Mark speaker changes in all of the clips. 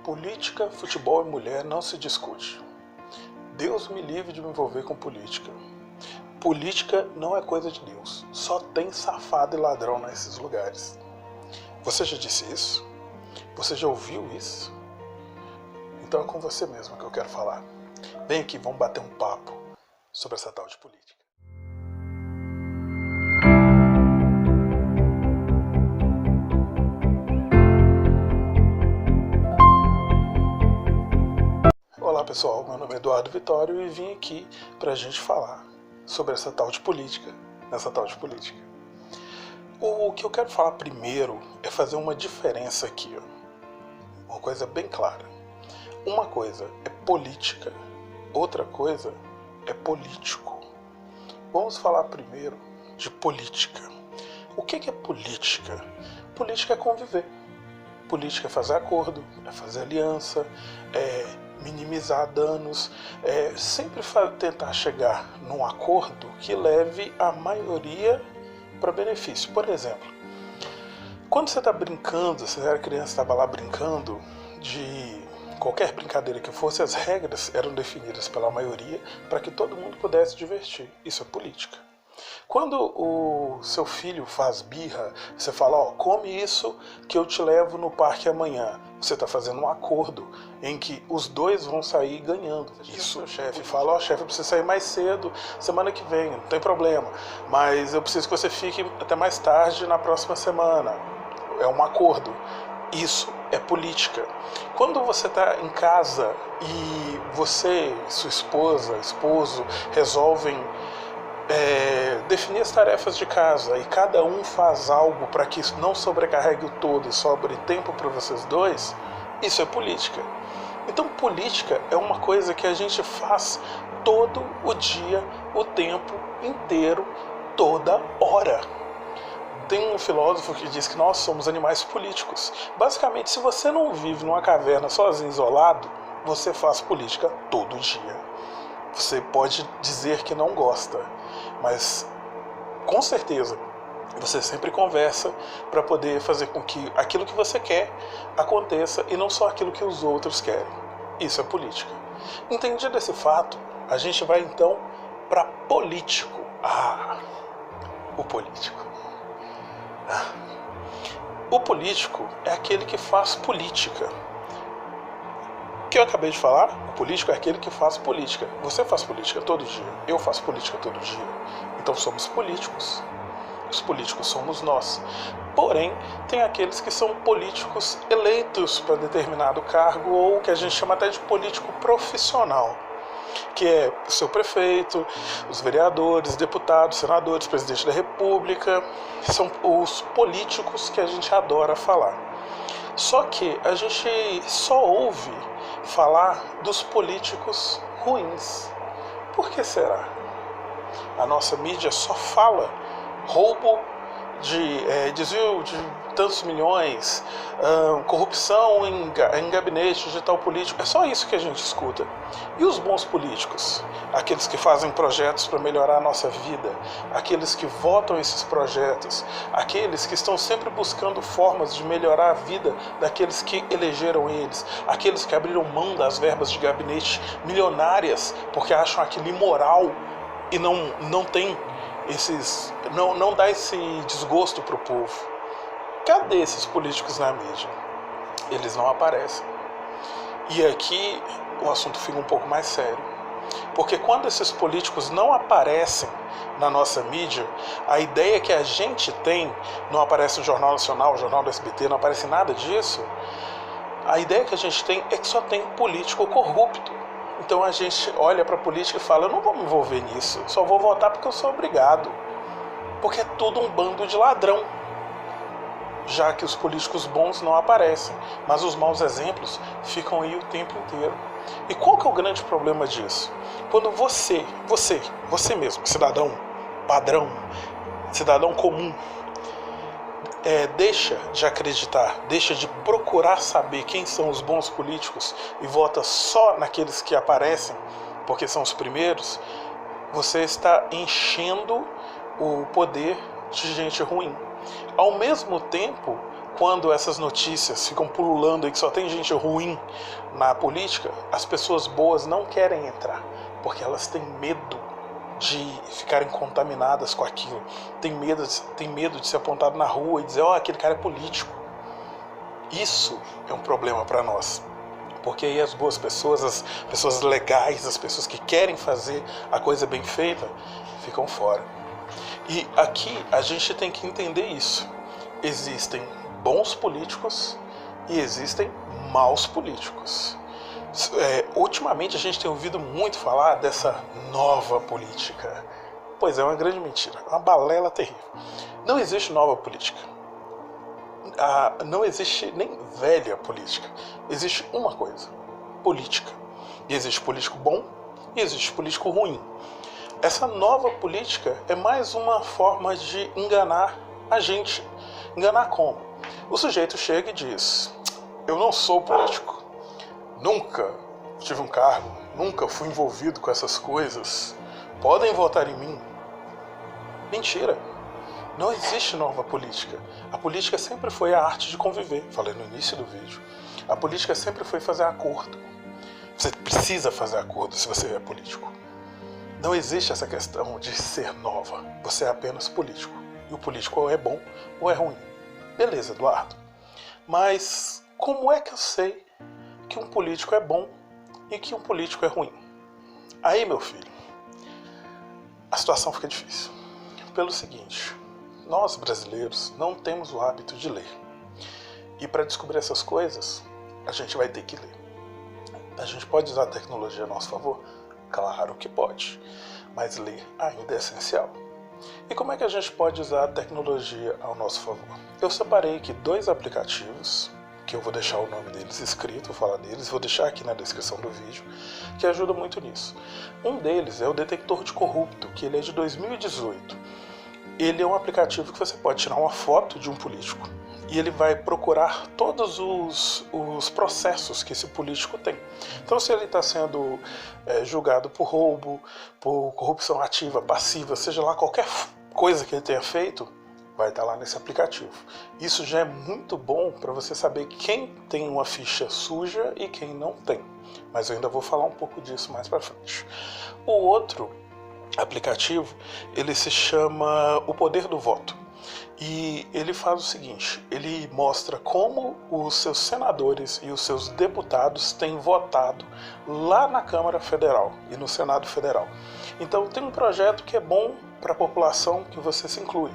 Speaker 1: Política, futebol e mulher não se discute. Deus me livre de me envolver com política. Política não é coisa de Deus. Só tem safado e ladrão nesses lugares. Você já disse isso? Você já ouviu isso? Então é com você mesmo que eu quero falar. Vem aqui, vamos bater um papo sobre essa tal de política. Olá pessoal, meu nome é Eduardo Vitório e vim aqui pra gente falar sobre essa tal de política, O que eu quero falar primeiro é fazer uma diferença aqui, uma coisa bem clara. Uma coisa é política, outra coisa é político. Vamos falar primeiro de política. O que é política? Política é conviver. Política é fazer acordo, é fazer aliança, é minimizar danos, é sempre tentar chegar num acordo que leve a maioria para benefício. Por exemplo, quando você está brincando, você era criança, estava lá brincando de qualquer brincadeira que fosse, as regras eram definidas pela maioria para que todo mundo pudesse divertir. Isso é política. Quando o seu filho faz birra, você fala, come isso que eu te levo no parque amanhã. Você está fazendo um acordo em que os dois vão sair ganhando. Isso, o chefe fala, chefe, eu preciso sair mais cedo semana que vem, não tem problema. Mas eu preciso que você fique até mais tarde na próxima semana. É um acordo. Isso é política. Quando você está em casa e você, sua esposa, esposo, resolvem definir as tarefas de casa e cada um faz algo para que isso não sobrecarregue o todo e sobre tempo para vocês dois, isso é política. Então política é uma coisa que a gente faz todo o dia, o tempo inteiro, toda hora. Tem um filósofo que diz que nós somos animais políticos. Basicamente, se você não vive numa caverna sozinho, isolado, você faz política todo dia. Você pode dizer que não gosta, mas com certeza você sempre conversa para poder fazer com que aquilo que você quer aconteça e não só aquilo que os outros querem. Isso é política. Entendido esse fato, a gente vai então para político. O político. O político é aquele que faz política. O que eu acabei de falar, o político é aquele que faz política. Você faz política todo dia, eu faço política todo dia. Então somos políticos. Os políticos somos nós. Porém, tem aqueles que são políticos eleitos para determinado cargo, ou que a gente chama até de político profissional, que é o seu prefeito, os vereadores, deputados, senadores, presidente da república. São os políticos que a gente adora falar. Só que a gente só ouve falar dos políticos ruins. Por que será? A nossa mídia só fala roubo de desvio de tantos milhões, corrupção em gabinete de tal político. É só isso que a gente escuta. E os bons políticos? Aqueles que fazem projetos para melhorar a nossa vida, aqueles que votam esses projetos, aqueles que estão sempre buscando formas de melhorar a vida daqueles que elegeram eles, aqueles que abriram mão das verbas de gabinete milionárias porque acham aquilo imoral e não tem não dá esse desgosto para o povo. Cadê esses políticos na mídia? Eles não aparecem. E aqui o assunto fica um pouco mais sério. Porque quando esses políticos não aparecem na nossa mídia, a ideia que a gente tem, não aparece no Jornal Nacional, no Jornal do SBT, não aparece nada disso, a ideia que a gente tem é que só tem político corrupto. Então a gente olha para a política e fala, eu não vou me envolver nisso, só vou votar porque eu sou obrigado. Porque é tudo um bando de ladrão, já que os políticos bons não aparecem, mas os maus exemplos ficam aí o tempo inteiro. E qual que é o grande problema disso? Quando você mesmo, cidadão padrão, cidadão comum, deixa de acreditar, deixa de procurar saber quem são os bons políticos e vota só naqueles que aparecem, porque são os primeiros, você está enchendo o poder de gente ruim. Ao mesmo tempo, quando essas notícias ficam pululando e que só tem gente ruim na política, as pessoas boas não querem entrar, porque elas têm medo de ficarem contaminadas com aquilo, tem medo de ser apontado na rua e dizer, aquele cara é político. Isso é um problema para nós, porque aí as boas pessoas, as pessoas legais, as pessoas que querem fazer a coisa bem feita, ficam fora. E aqui a gente tem que entender isso. Existem bons políticos e existem maus políticos. Ultimamente a gente tem ouvido muito falar dessa nova política. Pois é, uma grande mentira, uma balela terrível. Não existe nova política. Não existe nem velha política. Existe uma coisa, política. E existe político bom e existe político ruim. Essa nova política é mais uma forma de enganar a gente. Enganar como? O sujeito chega e diz, eu não sou político, nunca tive um cargo, nunca fui envolvido com essas coisas, podem votar em mim. Mentira. Não existe nova política. A política sempre foi a arte de conviver. Falei no início do vídeo. A política sempre foi fazer acordo. Você precisa fazer acordo se você é político. Não existe essa questão de ser nova. Você é apenas político. E o político ou é bom ou é ruim. Beleza, Eduardo. Mas como é que eu sei que um político é bom e que um político é ruim? Aí, meu filho, a situação fica difícil. Pelo seguinte, nós brasileiros não temos o hábito de ler. E para descobrir essas coisas, a gente vai ter que ler. A gente pode usar a tecnologia a nosso favor? Claro que pode. Mas ler ainda é essencial. E como é que a gente pode usar a tecnologia ao nosso favor? Eu separei aqui 2 aplicativos, que eu vou deixar o nome deles escrito, vou falar deles, vou deixar aqui na descrição do vídeo, que ajudam muito nisso. Um deles é o Detector de Corrupto, que ele é de 2018. Ele é um aplicativo que você pode tirar uma foto de um político e ele vai procurar todos os processos que esse político tem. Então, se ele está sendo julgado por roubo, por corrupção ativa, passiva, seja lá qualquer coisa que ele tenha feito, vai estar lá nesse aplicativo. Isso já é muito bom para você saber quem tem uma ficha suja e quem não tem. Mas eu ainda vou falar um pouco disso mais para frente. O outro aplicativo, ele se chama O Poder do Voto. E ele faz o seguinte, ele mostra como os seus senadores e os seus deputados têm votado lá na Câmara Federal e no Senado Federal. Então tem um projeto que é bom para a população que você se inclui.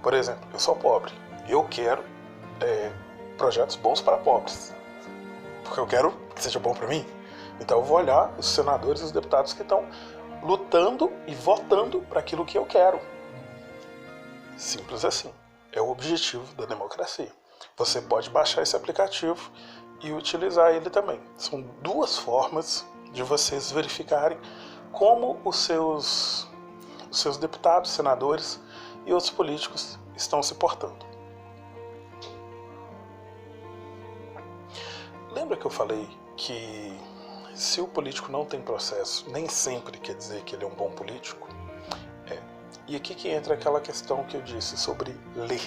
Speaker 1: Por exemplo, eu sou pobre, eu quero projetos bons para pobres, porque eu quero que seja bom para mim. Então eu vou olhar os senadores e os deputados que estão lutando e votando para aquilo que eu quero. Simples assim. É o objetivo da democracia. Você pode baixar esse aplicativo e utilizar ele também. São 2 formas de vocês verificarem como os seus deputados, senadores e outros políticos estão se portando. Lembra que eu falei que se o político não tem processo, nem sempre quer dizer que ele é um bom político? E aqui que entra aquela questão que eu disse sobre ler,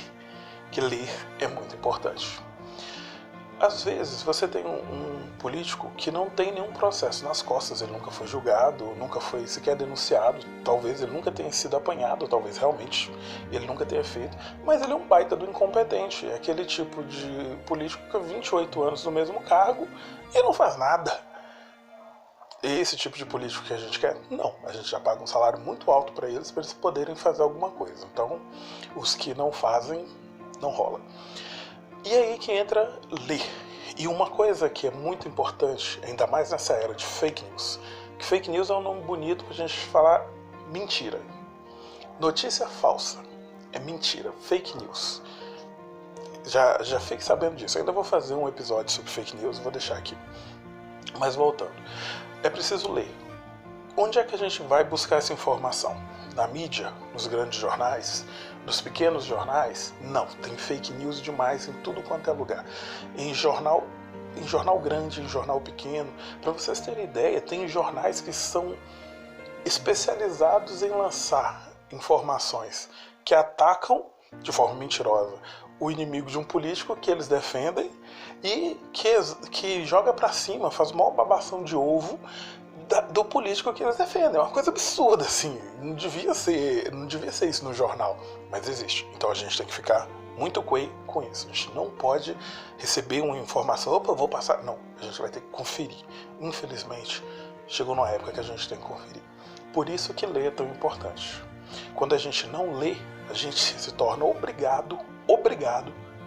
Speaker 1: que ler é muito importante. Às vezes você tem um político que não tem nenhum processo nas costas, ele nunca foi julgado, nunca foi sequer denunciado, talvez ele nunca tenha sido apanhado, talvez realmente ele nunca tenha feito, mas ele é um baita do incompetente, é aquele tipo de político que fica 28 anos no mesmo cargo e não faz nada. Esse tipo de político que a gente quer? Não, a gente já paga um salário muito alto para eles poderem fazer alguma coisa. Então, os que não fazem, não rola. E aí que entra ler. E uma coisa que é muito importante, ainda mais nessa era de fake news, que fake news é um nome bonito pra gente falar mentira. Notícia falsa é mentira, fake news. Já fique sabendo disso. Eu ainda vou fazer um episódio sobre fake news, vou deixar aqui. Mas voltando. É preciso ler. Onde é que a gente vai buscar essa informação? Na mídia? Nos grandes jornais? Nos pequenos jornais? Não, tem fake news demais em tudo quanto é lugar. Em jornal grande, em jornal pequeno. Para vocês terem ideia, tem jornais que são especializados em lançar informações que atacam de forma mentirosa o inimigo de um político que eles defendem e que joga pra cima, faz uma babação de ovo do político que eles defendem. É uma coisa absurda, assim. Não devia ser isso no jornal, mas existe. Então a gente tem que ficar muito coei com isso. A gente não pode receber uma informação, opa, vou passar. Não, a gente vai ter que conferir. Infelizmente, chegou numa época que a gente tem que conferir. Por isso que ler é tão importante. Quando a gente não lê, a gente se torna obrigado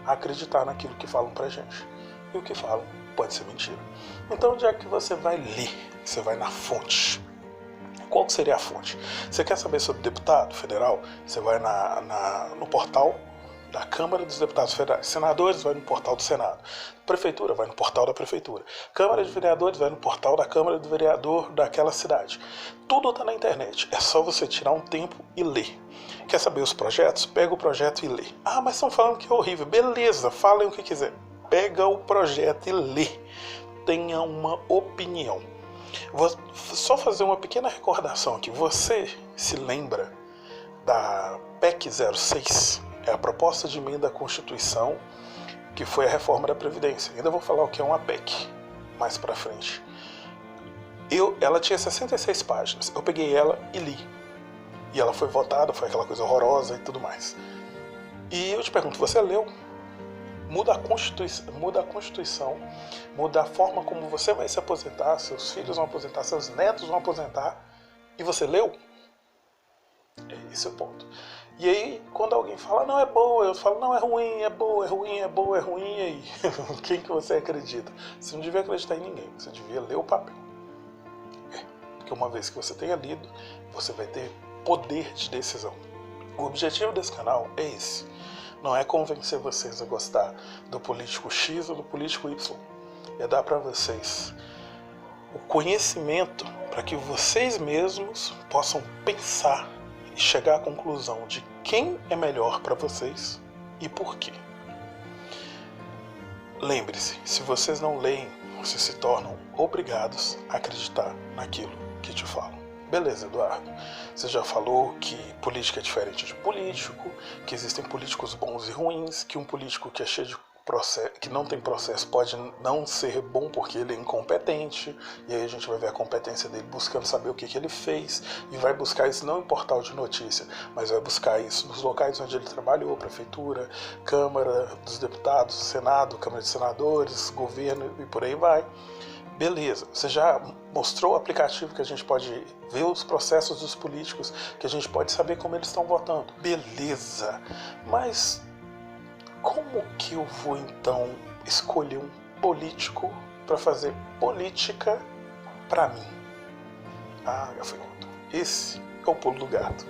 Speaker 1: a acreditar naquilo que falam pra gente. E o que falam pode ser mentira. Então, onde é que você vai ler? Você vai na fonte. Qual que seria a fonte? Você quer saber sobre deputado federal? Você vai no portal da Câmara dos Deputados Federais. Senadores, vai no portal do Senado. Prefeitura, vai no portal da Prefeitura. Câmara de Vereadores, vai no portal da Câmara do Vereador daquela cidade. Tudo está na internet. É só você tirar um tempo e ler. Quer saber os projetos? Pega o projeto e lê. Ah, mas estão falando que é horrível. Beleza, falem o que quiser. Pega o projeto e lê. Tenha uma opinião. Vou só fazer uma pequena recordação aqui. Você se lembra da PEC 06? É a proposta de emenda à Constituição, que foi a reforma da Previdência. Ainda vou falar o que é uma PEC mais pra frente. Ela tinha 66 páginas. Eu peguei ela e li. E ela foi votada, foi aquela coisa horrorosa e tudo mais. E eu te pergunto, você leu? Muda a Constituição, muda a forma como você vai se aposentar, seus filhos vão aposentar, seus netos vão aposentar, e você leu? Esse é o ponto. E aí, quando alguém fala, não, é boa, eu falo, não, é ruim, é boa, é ruim, é boa, é ruim, e aí? Quem que você acredita? Você não devia acreditar em ninguém, você devia ler o papel. Porque uma vez que você tenha lido, você vai ter poder de decisão. O objetivo desse canal é esse. Não é convencer vocês a gostar do político X ou do político Y. É dar para vocês o conhecimento para que vocês mesmos possam pensar e chegar à conclusão de quem é melhor para vocês e por quê. Lembre-se, se vocês não leem, vocês se tornam obrigados a acreditar naquilo que te falam. Beleza, Eduardo. Você já falou que política é diferente de político, que existem políticos bons e ruins, que um político que é cheio de processo, que não tem processo, pode não ser bom porque ele é incompetente, e aí a gente vai ver a competência dele buscando saber o que ele fez, e vai buscar isso não em portal de notícia, mas vai buscar isso nos locais onde ele trabalhou, prefeitura, Câmara dos Deputados, Senado, Câmara de Senadores, governo e por aí vai. Beleza, você já mostrou o aplicativo que a gente pode ver os processos dos políticos, que a gente pode saber como eles estão votando. Beleza, mas como que eu vou então escolher um político para fazer política para mim? Ah, gafanhoto, esse é o pulo do gato.